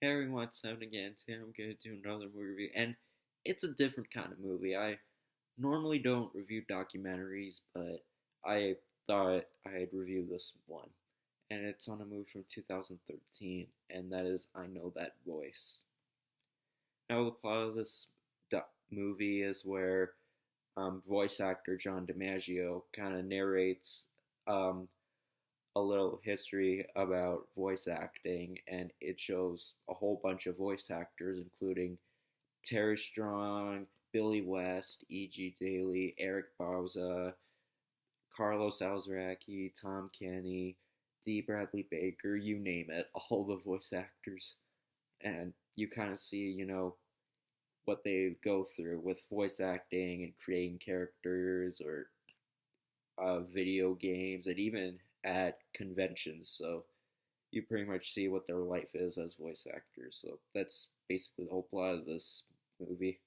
Hey everyone, it's Evan again. Today I'm going to do another movie review, and it's a different kind of movie. I normally don't review documentaries, but I thought I'd review this one. And it's on a movie from 2013, and that is I Know That Voice. Now, the plot of this movie is where voice actor John DiMaggio kind of narrates um, a little history about voice acting, and it shows a whole bunch of voice actors, including Terry Strong, Billy West, E.G. Daily, Eric Bauza, Carlos Alzaraki, Tom Kenny, D. Bradley Baker, you name it, all the voice actors. And you kind of see, what they go through with voice acting and creating characters or video games and even at conventions. So you pretty much see what their life is as voice actors. So that's basically the whole plot of this movie.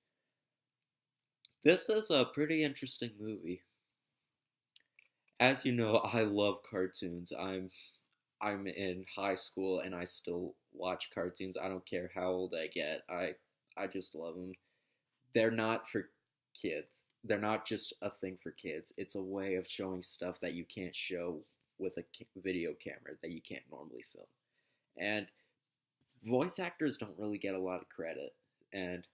This is a pretty interesting movie. As you know, I love cartoons. I'm in high school and I still watch cartoons. I don't care how old I get. I just love them. They're not for kids. They're not just a thing for kids. It's a way of showing stuff that you can't show with a video camera that you can't normally film. And voice actors don't really get a lot of credit. And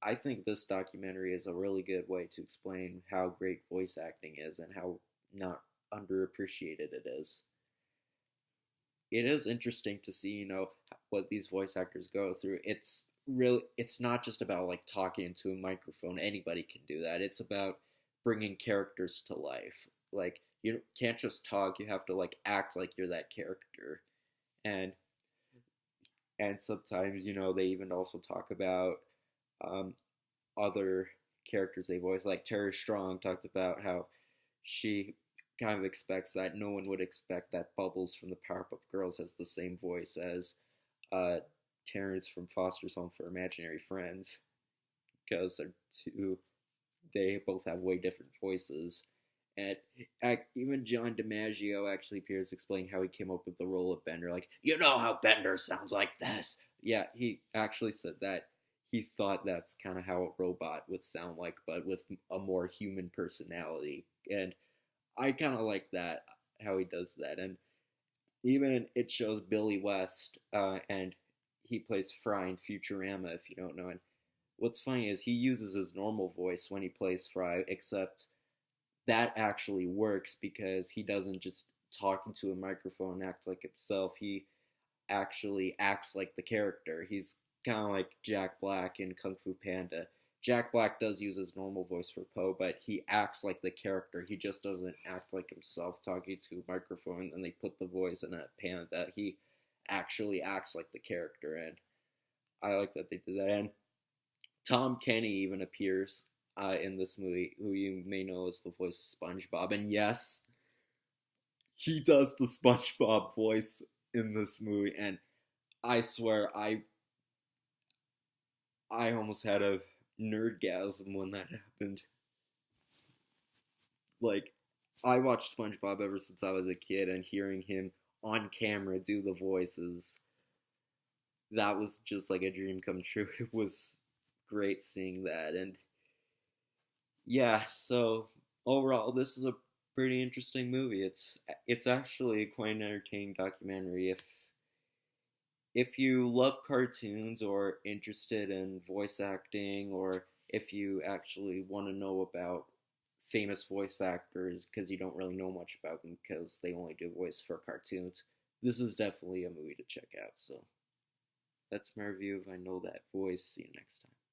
I think this documentary is a really good way to explain how great voice acting is and how not underappreciated it is. It is interesting to see, what these voice actors go through. It's not just about like talking into a microphone. Anybody can do that. It's about bringing characters to life. Like you can't just talk, you have to like act like you're that character. And sometimes, they even also talk about um, other characters they voice. Like Terry Strong talked about how she kind of expects that no one would expect that Bubbles from the Powerpuff Girls has the same voice as uh, Terrence from Foster's Home for Imaginary Friends, because they both have way different voices. And even John DiMaggio actually appears explaining how he came up with the role of Bender. Like, you know how Bender sounds like this. Yeah, he actually said that he thought that's kind of how a robot would sound like, but with a more human personality. And I kind of like that, how he does that. And even it shows Billy West, and he plays Fry in Futurama, if you don't know. And what's funny is he uses his normal voice when he plays Fry, except that actually works because he doesn't just talk into a microphone and act like himself. He actually acts like the character. He's kind of like Jack Black in Kung Fu Panda. Jack Black does use his normal voice for Poe, but he acts like the character. He just doesn't act like himself talking to a microphone and they put the voice in a panda. He actually acts like the character, and I like that they did that. And Tom Kenny even appears in this movie, who you may know as the voice of SpongeBob. And yes, he does the SpongeBob voice in this movie, and I swear I almost had a nerdgasm when that happened. Like, I watched SpongeBob ever since I was a kid, and hearing him on camera do the voices, that was just like a dream come true. It was great seeing that. And yeah, so overall, this is a pretty interesting movie. It's actually quite an entertaining documentary. If you love cartoons or interested in voice acting, or if you actually want to know about famous voice actors because you don't really know much about them because they only do voice for cartoons, this is definitely a movie to check out. So that's my review of I Know That Voice. See you next time.